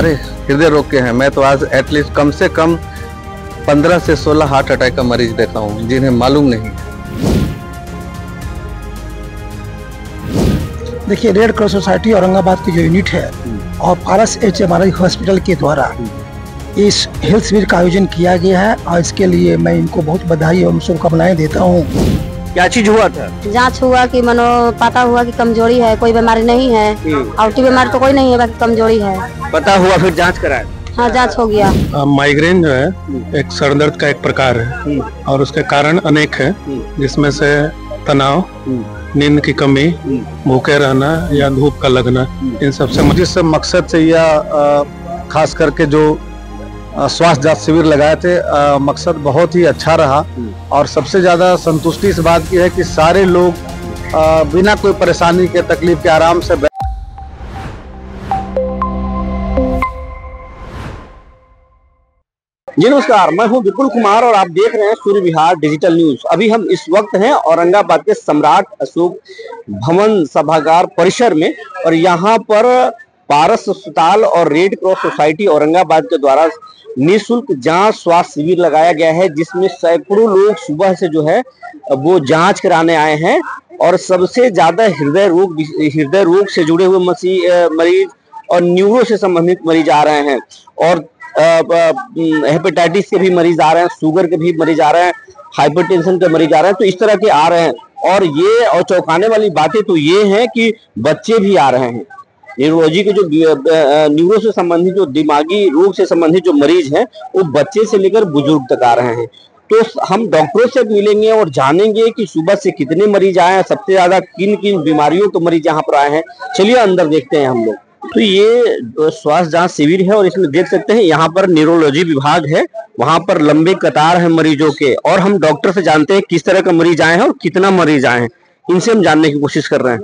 अरे हृदय रोग के हैं। मैं तो आज एटलीस्ट कम से कम 15 से 16 हार्ट अटैक का मरीज देखा हूँ जिन्हें मालूम नहीं है। देखिए, रेड क्रॉस सोसाइटी औरंगाबाद की जो यूनिट है और पारस HMRI हॉस्पिटल के द्वारा इस हेल्थ शिविर का आयोजन किया गया है और इसके लिए मैं इनको बहुत बधाई एवं शुभकामनाएं देता हूँ। क्या चीज हुआ था? जांच हुआ कि मनो पता हुआ कि कमजोरी है, कोई बीमारी नहीं है और बीमारी तो कोई नहीं है, बाकी कमजोरी है। पता हुआ फिर जांच कराया? हाँ, जांच हो गया। माइग्रेन जो है एक सर दर्द का एक प्रकार है और उसके कारण अनेक है, जिसमें से तनाव, नींद की कमी, भूखे रहना या धूप का लगना, इन सबसे जिस मकसद से यह खास करके जो स्वास्थ्य जांच शिविर लगाए थे, मकसद बहुत ही अच्छा रहा और सबसे ज्यादा संतुष्टि इस बात की है कि सारे लोग बिना कोई परेशानी के, तकलीफ के आराम से जी नमस्कार, मैं हूं विपुल कुमार और आप देख रहे हैं सूर्य विहार डिजिटल न्यूज। अभी हम इस वक्त हैं औरंगाबाद के सम्राट अशोक भवन सभागार परिसर में और यहाँ पर पारस अस्पताल और रेड क्रॉस सोसाइटी औरंगाबाद के द्वारा निःशुल्क जांच स्वास्थ्य शिविर लगाया गया है, जिसमें सैकड़ों लोग सुबह से जो है वो जांच कराने आए हैं और सबसे ज्यादा हृदय रोग से जुड़े हुए मरीज और न्यूरो से संबंधित मरीज आ रहे हैं और हेपेटाइटिस के भी मरीज आ रहे हैं, शुगर के भी मरीज आ रहे हैं, हाइपरटेंशन के मरीज आ रहे हैं, तो इस तरह के आ रहे हैं। और चौंकाने वाली बातें तो ये हैं कि बच्चे भी आ रहे हैं। न्यूरोलॉजी के जो न्यूरो से संबंधित, जो दिमागी रोग से संबंधित जो मरीज हैं, वो बच्चे से लेकर बुजुर्ग तक आ रहे हैं। तो हम डॉक्टरों से मिलेंगे और जानेंगे कि सुबह से कितने मरीज आए हैं, सबसे ज्यादा किन किन बीमारियों के मरीज यहाँ पर आए हैं। चलिए अंदर देखते हैं हम लोग। तो ये स्वास्थ्य जांच शिविर है और इसमें देख सकते हैं यहाँ पर न्यूरोलॉजी विभाग है, वहां पर लंबे कतार है मरीजों के और हम डॉक्टर से जानते हैं किस तरह के मरीज आए हैं और कितना मरीज आए हैं। इनसे हम जानने की कोशिश कर रहे हैं।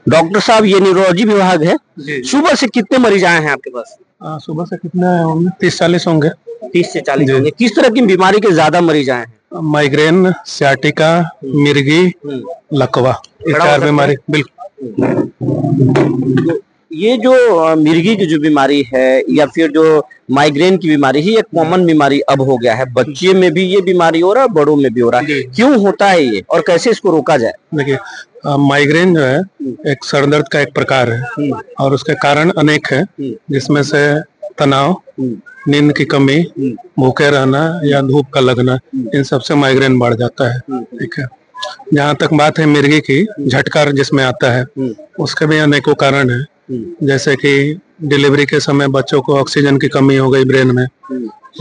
डॉक्टर साहब, ये न्यूरोलॉजी विभाग है, सुबह से कितने मरीज आए हैं आपके पास? सुबह से कितने होंगे? 30-40 होंगे। 30 से 40 होंगे। किस तरह की बीमारी के ज्यादा मरीज आए हैं? माइग्रेन, सियाटिका, मिर्गी, लकवा, ये 4 बीमारी। बिल्कुल। ये जो मिर्गी की जो बीमारी है या फिर जो माइग्रेन की बीमारी है, ये कॉमन बीमारी अब हो गया है। बच्चे में भी ये बीमारी हो रहा है, बड़ों में भी हो रहा है। क्यों होता है ये और कैसे इसको रोका जाए? देखिए, माइग्रेन जो है एक सर दर्द का एक प्रकार है और उसके कारण अनेक है, जिसमें से तनाव, नींद की कमी, भूखे रहना या धूप का लगना, इन सबसे माइग्रेन बढ़ जाता है। ठीक है। जहाँ तक बात है मिर्गी की, झटका जिसमें आता है, उसके भी अनेकों कारण है। जैसे कि डिलीवरी के समय बच्चों को ऑक्सीजन की कमी हो गई ब्रेन में,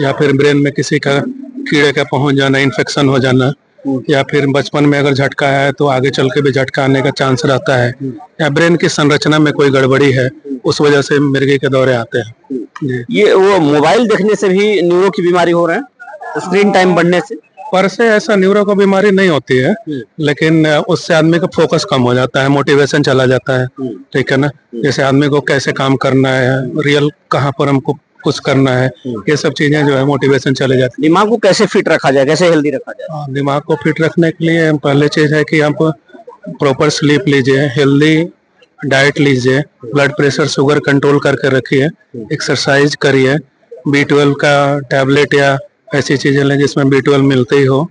या फिर ब्रेन में किसी का कीड़े का पहुंच जाना, इन्फेक्शन हो जाना, या फिर बचपन में अगर झटका है तो आगे चल के भी झटका आने का चांस रहता है, या ब्रेन की संरचना में कोई गड़बड़ी है, उस वजह से मिर्गी के दौरे आते हैं। ये वो मोबाइल देखने से भी न्यूरो की बीमारी हो रहा है, स्क्रीन टाइम बढ़ने से? पर से ऐसा न्यूरो का बीमारी नहीं होती है, लेकिन उससे आदमी का फोकस कम हो जाता है, मोटिवेशन चला जाता है। ठीक है ना। जैसे आदमी को कैसे काम करना है, रियल कहाँ पर हमको कुछ करना है, ये सब चीजें जो है मोटिवेशन चले जाती है। दिमाग को कैसे फिट रखा जाए, कैसे हेल्दी रखा जाए? दिमाग को फिट रखने के लिए पहले चीज है कि आप प्रॉपर स्लीप लीजिए, हेल्दी डाइट लीजिए, ब्लड प्रेशर शुगर कंट्रोल करके रखिए, एक्सरसाइज करिए, B12 का टैबलेट या ऐसी चीजें लें जिसमें B12 मिलते ही हो,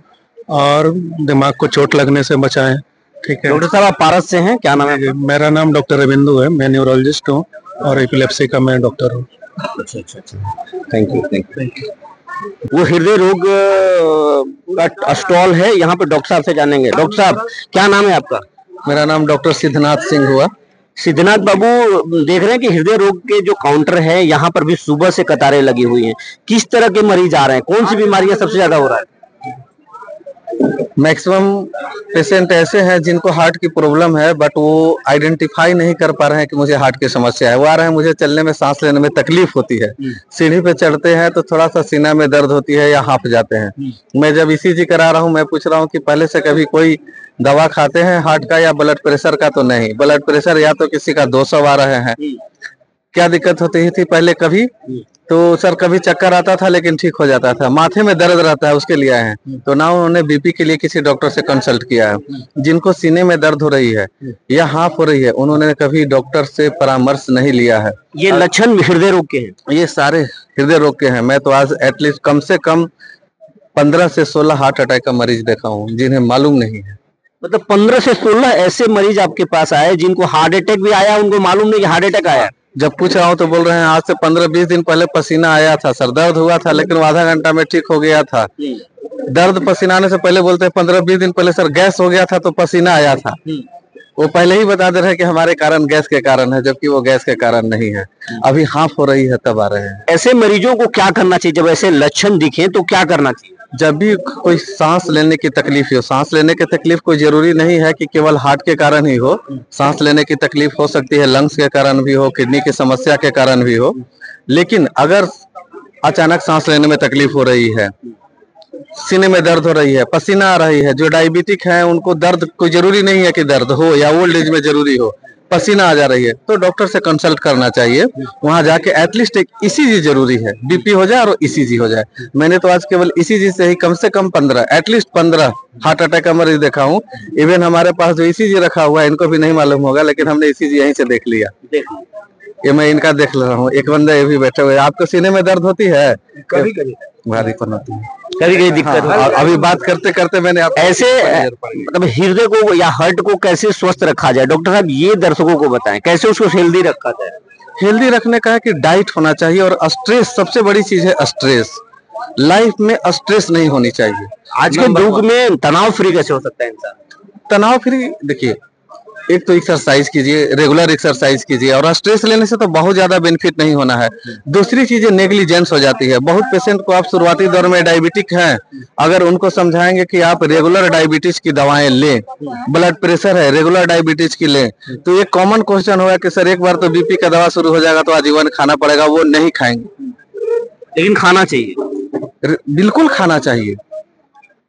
और दिमाग को चोट लगने से बचाएं। ठीक है। डॉक्टर साहब, आप पारस से हैं, क्या नाम है? मेरा नाम डॉक्टर रविंदु है, मैं न्यूरोलॉजिस्ट हूँ और एपिलेप्सी का मैं डॉक्टर हूँ। अच्छा। Thank you. वो हृदय रोग का स्टॉल है, यहाँ पे डॉक्टर साहब से जानेंगे। डॉक्टर साहब, क्या नाम है आपका? मेरा नाम डॉक्टर सिद्धनाथ सिंह हुआ। सिद्धनाथ बाबू, देख रहे हैं कि हृदय रोग के जो काउंटर है, यहाँ पर भी सुबह से कतारें लगी हुई हैं। किस तरह के मरीज आ रहे हैं, कौन सी बीमारियां सबसे ज्यादा हो रहा है? मैक्सिमम पेशेंट ऐसे हैं जिनको हार्ट की प्रॉब्लम है, बट वो आइडेंटिफाई नहीं कर पा रहे हैं कि मुझे हार्ट की समस्या है। वो आ रहे हैं, मुझे चलने में, सांस लेने में तकलीफ होती है, सीढ़ी पे चढ़ते हैं तो थोड़ा सा सीना में दर्द होती है या हांफ जाते हैं। मैं जब ECG करा रहा हूँ, मैं पूछ रहा हूँ कि पहले से कभी कोई दवा खाते हैं हार्ट का या ब्लड प्रेशर का? तो नहीं। ब्लड प्रेशर या तो किसी का 200 आ रहे हैं। क्या दिक्कत होती थी पहले? कभी तो सर कभी चक्कर आता था लेकिन ठीक हो जाता था। माथे में दर्द रहता है उसके लिए आए हैं, तो ना उन्होंने बीपी के लिए किसी डॉक्टर से कंसल्ट किया है। जिनको सीने में दर्द हो रही है या हाफ हो रही है, उन्होंने कभी डॉक्टर से परामर्श नहीं लिया है। ये लक्षण हृदय रोग के हैं? ये सारे हृदय रोग के हैं। मैं तो आज एटलीस्ट कम से कम 15 से 16 हार्ट अटैक का मरीज देखा हूँ जिन्हें मालूम नहीं है। मतलब 15 से 16 ऐसे मरीज आपके पास आए जिनको हार्ट अटैक भी आया, उनको मालूम नहीं कि हार्ट अटैक आया। जब पूछ रहा हूँ तो बोल रहे हैं आज से 15-20 दिन पहले पसीना आया था सर, दर्द हुआ था लेकिन वो आधा घंटा में ठीक हो गया था। दर्द पसीना आने से पहले बोलते हैं 15-20 दिन पहले सर गैस हो गया था तो पसीना आया था। वो पहले ही बता दे रहे हैं कि हमारे कारण गैस के कारण है, जबकि वो गैस के कारण नहीं है। अभी हाफ हो रही है तब आ रहे हैं। ऐसे मरीजों को क्या करना चाहिए? जब ऐसे लक्षण दिखे तो क्या करना चाहिए? जब भी कोई सांस लेने की तकलीफ हो, सांस लेने की तकलीफ कोई जरूरी नहीं है कि केवल हार्ट के कारण ही हो। सांस लेने की तकलीफ हो सकती है लंग्स के कारण भी हो, किडनी की समस्या के कारण भी हो। लेकिन अगर अचानक सांस लेने में तकलीफ हो रही है, सीने में दर्द हो रही है, पसीना आ रही है, जो डायबिटिक है उनको दर्द कोई जरूरी नहीं है कि दर्द हो या ओल्ड एज में जरूरी हो, पसीना आ जा रही है तो डॉक्टर से कंसल्ट करना चाहिए। वहां जाके एटलीस्ट एक ईसीजी जरूरी है, बीपी हो जाए और ईसीजी हो जाए। मैंने तो आज केवल ईसीजी से ही कम से कम 15 एटलीस्ट 15 हार्ट अटैक का मरीज देखा हूँ। इवन हमारे पास जो ईसीजी रखा हुआ है इनको भी नहीं मालूम होगा, लेकिन हमने ईसीजी यहीं से देख लिया। ये मैं इनका देख रहा हूँ, एक बंदा ये भी बैठे हुए। आपको सीने में दर्द होती है? कभी कभी भारीपन होती है, कभी कभी दिक्कत होती है। अभी बात करते करते मैंने ऐसे मतलब हृदय को या हार्ट को कैसे स्वस्थ रखा जाए? डॉक्टर साहब ये दर्शकों को बताएं कैसे उसको हेल्दी रखा जाए। हेल्दी रखने का है कि डाइट होना चाहिए और स्ट्रेस सबसे बड़ी चीज है। स्ट्रेस लाइफ में स्ट्रेस नहीं होनी चाहिए। आज के युग में तनाव फ्री कैसे हो सकता है इंसान? तनाव फ्री देखिए, एक तो एक्सरसाइज कीजिए, रेगुलर एक्सरसाइज कीजिए, और स्ट्रेस लेने से तो बहुत ज्यादा बेनिफिट नहीं होना है। दूसरी चीजें नेग्लिजेंस हो जाती है। बहुत पेशेंट को आप शुरुआती दौर में डायबिटिक हैं, अगर उनको समझाएंगे कि आप रेगुलर डायबिटीज की दवाएं लें, ब्लड प्रेशर है रेगुलर डायबिटीज की लें, तो ये कॉमन क्वेश्चन होगा कि सर एक बार तो बीपी का दवा शुरू हो जाएगा तो आजीवन खाना पड़ेगा। वो नहीं खाएंगे, लेकिन खाना चाहिए, बिल्कुल खाना चाहिए।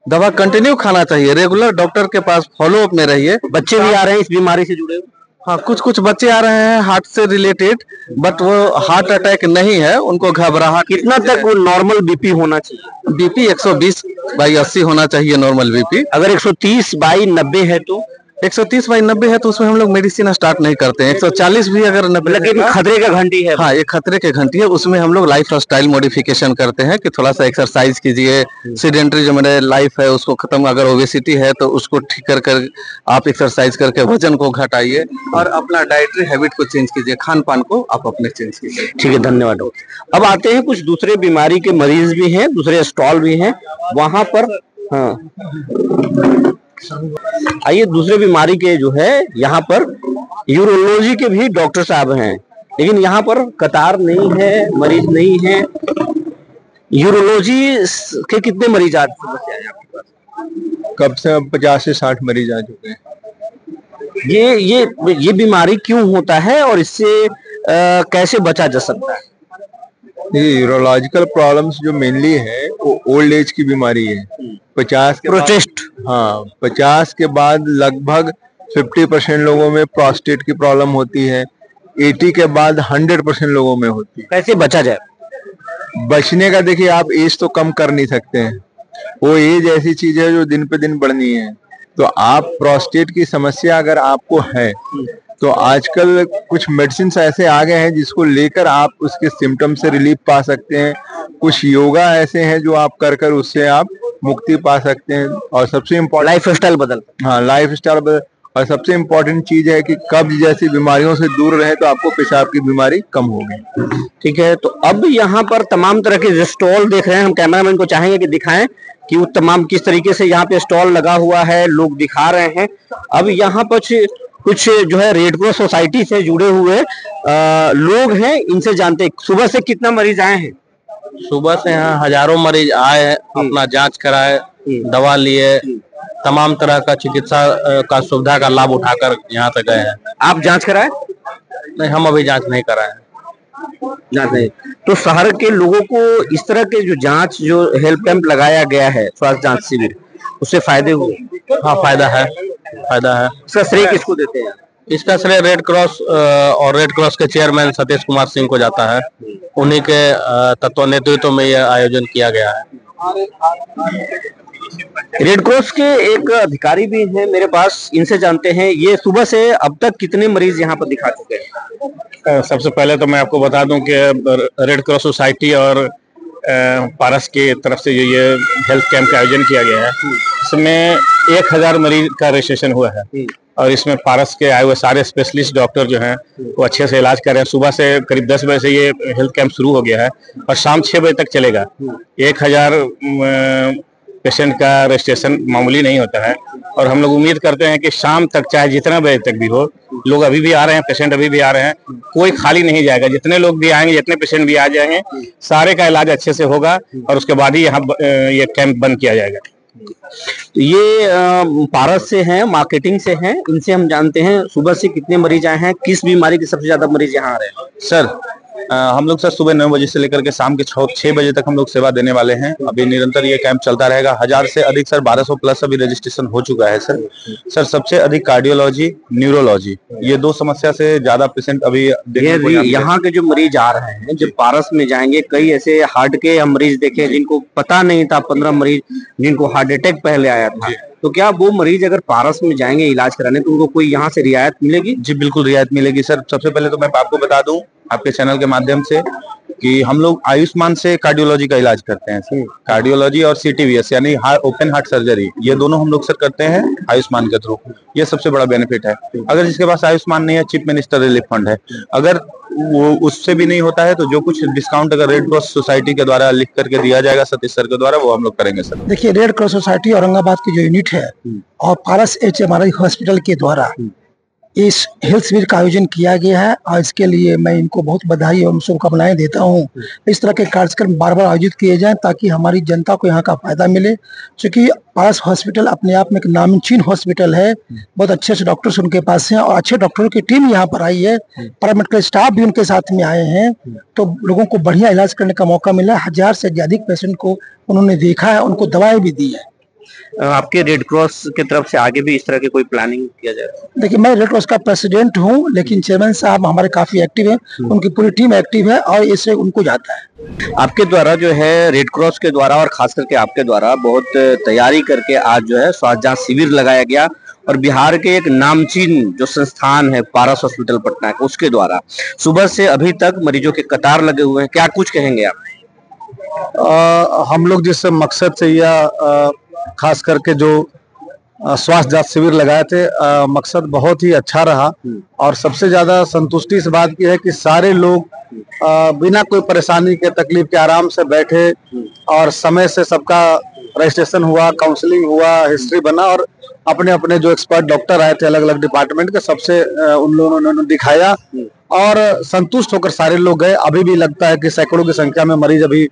दवा कंटिन्यू खाना चाहिए, रेगुलर डॉक्टर के पास फॉलो अप में रहिए। बच्चे भी आ रहे हैं इस बीमारी से जुड़े हुए? हाँ, कुछ बच्चे आ रहे हैं हार्ट से रिलेटेड, बट वो हार्ट अटैक नहीं है, उनको घबराहट। कितना तक वो नॉर्मल बीपी होना चाहिए? बीपी 120/80 होना चाहिए नॉर्मल बीपी। अगर 130/90 है तो 130/90 है तो उसमें हम लोग मेडिसिन स्टार्ट नहीं करते हैं। 140 भी अगर 90, लेकिन खतरे का घंटी है। हाँ, ये खतरे के घंटी है। उसमें हम लोग लाइफ स्टाइल मॉडिफिकेशन करते हैं कि थोड़ा सा एक्सरसाइज कीजिए, सीडेंटरी जो मेरे लाइफ है उसको खत्म, अगर ओबेसिटी है तो उसको ठीक कर आप एक्सरसाइज करके वजन को घटाइए और अपना डाइटरी हैबिट को चेंज कीजिए, खान पान को आप अपने चेंज कीजिए। ठीक है, धन्यवाद डॉक्टर। अब आते हैं कुछ दूसरे बीमारी के मरीज भी हैं, दूसरे स्टॉल भी हैं वहां पर। हाँ, आइए दूसरे बीमारी के जो है यहाँ पर यूरोलॉजी के भी डॉक्टर साहब हैं, लेकिन यहाँ पर कतार नहीं है, मरीज नहीं है। यूरोलॉजी के कितने मरीज आज समस्या है आपके पास? कब से 50 से 60 मरीज आ चुके हैं। ये बीमारी क्यों होता है और इससे कैसे बचा जा सकता है? ये यूरोलॉजिकल प्रॉब्लम्स जो मेनली है वो ओल्ड एज की बीमारी है। 50 के प्रोस्टेट, हाँ, 50 के बाद लगभग 50% लोगों में प्रोस्टेट की प्रॉब्लम होती है। 80 के बाद 100% लोगों में होती है। कैसे बचा जाए? बचने का देखिए, आप एज तो कम कर नहीं सकते हैं, वो एज ऐसी चीज है जो दिन पे दिन बढ़नी है। तो आप प्रोस्टेट की समस्या अगर आपको है तो आजकल कुछ मेडिसिन ऐसे आ गए हैं जिसको लेकर आप उसके सिम्टम से रिलीफ पा सकते हैं। कुछ योगा ऐसे हैं जो आप कर उससे आप मुक्ति पा सकते हैं। और सबसे इम्पोर्टेंट लाइफ स्टाइल बदल। हाँ, लाइफ स्टाइल बदल। और सबसे इम्पोर्टेंट चीज है कि कब्ज जैसी बीमारियों से दूर रहे तो आपको पेशाब की बीमारी कम होगी। ठीक है, तो अब यहाँ पर तमाम तरह के स्टॉल देख रहे हैं। हम कैमरामैन को चाहेंगे कि दिखाएं कि वो तमाम किस तरीके से यहाँ पे स्टॉल लगा हुआ है, लोग दिखा रहे हैं। अब यहाँ पर कुछ जो है रेड क्रॉस सोसाइटी से जुड़े हुए लोग हैं, इनसे जानते हैं सुबह से कितना मरीज आए हैं। सुबह से यहाँ हजारों मरीज आए हैं, अपना जांच कराए, दवा लिए, तमाम तरह का चिकित्सा का सुविधा का लाभ उठाकर यहाँ तक गए हैं। आप जांच कराए? नहीं, हम अभी जांच नहीं कराए। जांच नहीं। तो शहर के लोगों को इस तरह के जो जांच, जो हेल्प कैंप लगाया गया है, स्वास्थ्य जांच शिविर, उससे फायदे हुए? हाँ, फायदा है, फायदा है। उसका श्रेय किसको देते हैं? इसका श्रेय रेड क्रॉस और रेड क्रॉस के चेयरमैन सतीश कुमार सिंह को जाता है। उन्हीं के तत्व नेतृत्व में यह आयोजन किया गया है। रेड क्रॉस के एक अधिकारी भी हैं मेरे पास, इनसे जानते हैं ये सुबह से अब तक कितने मरीज यहाँ पर दिखा चुके हैं। सबसे पहले तो मैं आपको बता दूं कि रेड क्रॉस सोसाइटी और पारस की तरफ से जो ये हेल्थ कैंप का आयोजन किया गया है, इसमें 1000 मरीज का रजिस्ट्रेशन हुआ है और इसमें पारस के आए हुए सारे स्पेशलिस्ट डॉक्टर जो हैं वो अच्छे से इलाज कर रहे हैं। सुबह से करीब 10 बजे से ये हेल्थ कैंप शुरू हो गया है और शाम 6 बजे तक चलेगा। 1000 पेशेंट का रजिस्ट्रेशन मामूली नहीं होता है और हम लोग उम्मीद करते हैं कि शाम तक चाहे जितना बजे तक भी हो, लोग अभी भी आ रहे हैं, पेशेंट अभी भी आ रहे हैं, कोई खाली नहीं जाएगा। जितने लोग भी आएंगे, जितने पेशेंट भी आ जाएंगे, सारे का इलाज अच्छे से होगा और उसके बाद ही यहाँ ये कैंप बंद किया जाएगा। तो ये पारस से हैं, मार्केटिंग से हैं, इनसे हम जानते हैं सुबह से कितने मरीज आए हैं, किस बीमारी के सबसे ज्यादा मरीज यहाँ आ रहे हैं। सर हम लोग सर सुबह 9 बजे से लेकर के शाम के 6 बजे तक हम लोग सेवा देने वाले हैं। अभी निरंतर ये कैंप चलता रहेगा। 1000 से अधिक सर 1200 प्लस अभी रजिस्ट्रेशन हो चुका है सर सबसे अधिक कार्डियोलॉजी, न्यूरोलॉजी, ये 2 समस्या से ज्यादा पेशेंट अभी यहाँ के जो मरीज आ रहे हैं, जब पारस में जाएंगे, कई ऐसे हार्ट के हम मरीज देखे जिनको पता नहीं था, 15 मरीज जिनको हार्ट अटैक पहले आया था। तो क्या वो मरीज अगर पारस में जाएंगे इलाज कराने तो उनको कोई यहाँ से रियायत मिलेगी? जी बिल्कुल रियायत मिलेगी सर। सबसे पहले तो मैं आपको बता दूं आपके चैनल के माध्यम से कि हम लोग आयुष्मान से कार्डियोलॉजी का इलाज करते हैं सर। कार्डियोलॉजी और CTVS यानी ओपन हार्ट सर्जरी, ये दोनों हम लोग सर करते हैं आयुष्मान के थ्रू। ये सबसे बड़ा बेनिफिट है। अगर जिसके पास आयुष्मान नहीं है, चीफ मिनिस्टर रिलीफ फंड है, अगर वो उससे भी नहीं होता है तो जो कुछ डिस्काउंट अगर रेड क्रॉस सोसाइटी के द्वारा लिख करके दिया जाएगा सतीश सर के द्वारा, वो हम लोग करेंगे सर। देखिए, रेड क्रॉस सोसाइटी औरंगाबाद की जो यूनिट है और पारस HMRI हॉस्पिटल के द्वारा इस हेल्थ शिविर का आयोजन किया गया है और इसके लिए मैं इनको बहुत बधाई और शुभकामनाएं देता हूं। इस तरह के कार्यक्रम बार बार आयोजित किए जाएं ताकि हमारी जनता को यहाँ का फायदा मिले। क्योंकि पारस हॉस्पिटल अपने आप में एक नामचीन हॉस्पिटल है, बहुत अच्छे से डॉक्टर्स उनके पास हैं और अच्छे डॉक्टरों की टीम यहाँ पर आई है, पैरामेडिकल स्टाफ भी उनके साथ में आए हैं, तो लोगों को बढ़िया इलाज करने का मौका मिला। 1000 से अधिक पेशेंट को उन्होंने देखा है, उनको दवाएं भी दी है। आपके रेड क्रॉस की तरफ से आगे भी इस तरह की कोई प्लानिंग किया जाए? देखिए, मैं रेड क्रॉस का प्रेसिडेंट हूं, लेकिन चेयरमैन साहब हमारे काफी एक्टिव हैं, उनकी पूरी टीम एक्टिव है और इससे उनको जाता है। आपके द्वारा जो है रेड क्रॉस के द्वारा और खास करके आपके द्वारा बहुत तैयारी करके आज जो है स्वास्थ्य जांच शिविर लगाया गया और बिहार के एक नामचीन जो संस्थान है पारस हॉस्पिटल पटना का, उसके द्वारा सुबह से अभी तक मरीजों के कतार लगे हुए हैं। क्या कुछ कहेंगे आप? हम लोग जिस मकसद से यह खास करके जो स्वास्थ्य जांच शिविर लगाए थे, मकसद बहुत ही अच्छा रहा और सबसे ज्यादा संतुष्टि इस बात की है कि सारे लोग बिना कोई परेशानी के, तकलीफ के आराम से बैठे और समय से सबका रजिस्ट्रेशन हुआ, काउंसलिंग हुआ, हिस्ट्री बना और अपने अपने जो एक्सपर्ट डॉक्टर आए थे अलग अलग डिपार्टमेंट के, सबसे उन लोगों ने दिखाया और संतुष्ट होकर सारे लोग गए। अभी भी लगता है कि सैकड़ों की संख्या में मरीज अभी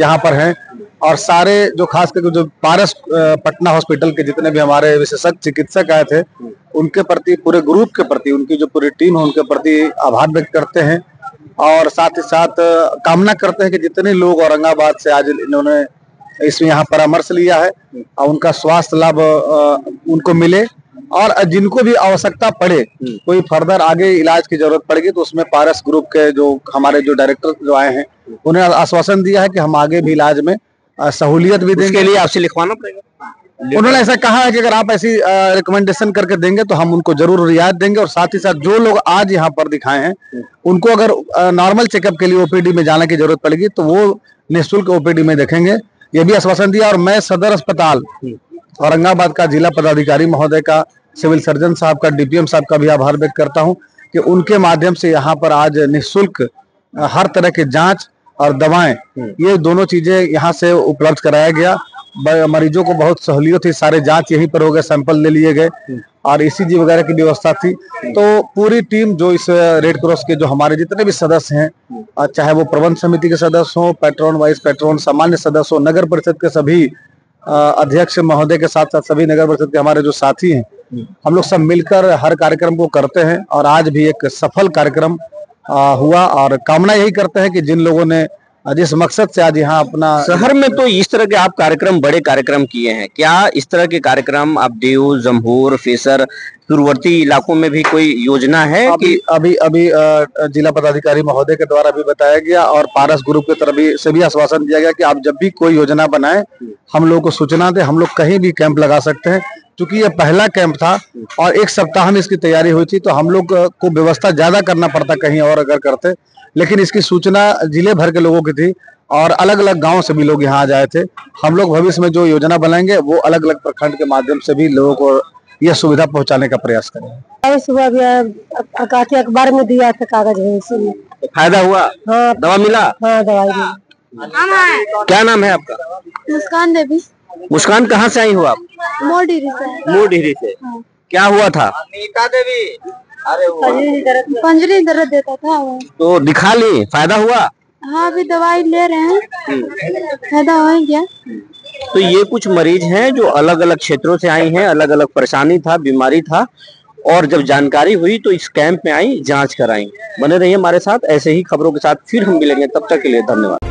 यहाँ पर हैं और सारे जो खास करके जो पारस पटना हॉस्पिटल के जितने भी हमारे विशेषज्ञ चिकित्सक आए थे, उनके प्रति, पूरे ग्रुप के प्रति, उनकी जो पूरी टीम है उनके प्रति आभार व्यक्त करते हैं और साथ ही साथ कामना करते हैं कि जितने लोग औरंगाबाद से आज इन्होंने इसमें यहाँ परामर्श लिया है और उनका स्वास्थ्य लाभ उनको मिले और जिनको भी आवश्यकता पड़े, कोई फर्दर आगे इलाज की जरूरत पड़ेगी तो उसमें पारस ग्रुप के जो हमारे जो डायरेक्टर जो आए हैं उन्हें आश्वासन दिया है कि हम आगे भी इलाज में सहूलियत भी देंगे। उसके लिए आपसे लिखवाना पड़ेगा। उन्होंने ऐसा कहा है कि अगर आप ऐसी रिकमेंडेशन करके देंगे तो हम उनको जरूर रियायत देंगे और साथ ही साथ जो लोग आज यहाँ पर दिखाए हैं उनको अगर नॉर्मल चेकअप के लिए OPD में जाने की जरूरत पड़ेगी तो वो निःशुल्क OPD में देखेंगे, ये भी आश्वासन दिया। और मैं सदर अस्पताल औरंगाबाद का जिला पदाधिकारी महोदय का, सिविल सर्जन साहब का, DPM साहब का भी आभार व्यक्त करता हूं कि उनके माध्यम से यहाँ पर आज निःशुल्क हर तरह के जांच और दवाएं, ये दोनों चीजें यहाँ से उपलब्ध कराया गया। मरीजों को बहुत सहूलियत थी, सारे जांच यहीं पर हो गए, सैंपल ले लिए गए और ECG वगैरह की व्यवस्था थी। तो पूरी टीम जो इस रेड क्रॉस के जो हमारे जितने भी सदस्य हैं, चाहे वो प्रबंध समिति के सदस्य हों, पैट्रॉन, वाइस पैट्रॉन, सामान्य सदस्य हों, नगर परिषद के सभी अध्यक्ष महोदय के साथ साथ सभी नगर परिषद के हमारे जो साथी हैं, हम लोग सब मिलकर हर कार्यक्रम को करते हैं और आज भी एक सफल कार्यक्रम हुआ और कामना यही करते हैं कि जिन लोगों ने जिस मकसद से आज यहाँ अपना शहर में तो इस तरह के आप कार्यक्रम, बड़े कार्यक्रम किए हैं, क्या इस तरह के कार्यक्रम आप देव, जमहूर, फेसर, दूरवर्ती इलाकों में भी कोई योजना है कि अभी जिला पदाधिकारी महोदय के द्वारा भी बताया गया और पारस ग्रुप की तरफ से भी आश्वासन दिया गया कि आप जब भी कोई योजना बनाएं हम लोग को सूचना दें, हम लोग कहीं भी कैंप लगा सकते हैं। क्योंकि ये पहला कैंप था और एक सप्ताह में इसकी तैयारी हुई थी, तो हम लोग को व्यवस्था ज्यादा करना पड़ता कहीं और अगर करते, लेकिन इसकी सूचना जिले भर के लोगों की थी और अलग अलग गांव से भी लोग यहाँ आ जाए थे। हम लोग भविष्य में जो योजना बनाएंगे वो अलग अलग प्रखंड के माध्यम से भी लोगों को यह सुविधा पहुंचाने का प्रयास करेंगे। सुबह भी अखबार में दिया था कागज है, इसीलिए फायदा हुआ? हाँ, दवा मिला? हाँ, दवाई मिली। क्या नाम है आपका? मुस्कान देवी। मुस्कान, कहाँ से आई हो आप? मोरडीरी से। मोरडीरी से। क्या हुआ था? पंजरी दर्द देता था वो। तो दिखा ली, फायदा हुआ? हाँ, अभी दवाई ले रहे हैं, फायदा हो गया। तो ये कुछ मरीज हैं जो अलग अलग क्षेत्रों से आई हैं, अलग अलग परेशानी था, बीमारी था, और जब जानकारी हुई तो इस कैंप में आई, जांच कराई। बने रहिए हमारे साथ, ऐसे ही खबरों के साथ फिर हम मिलेंगे, तब तक के लिए धन्यवाद।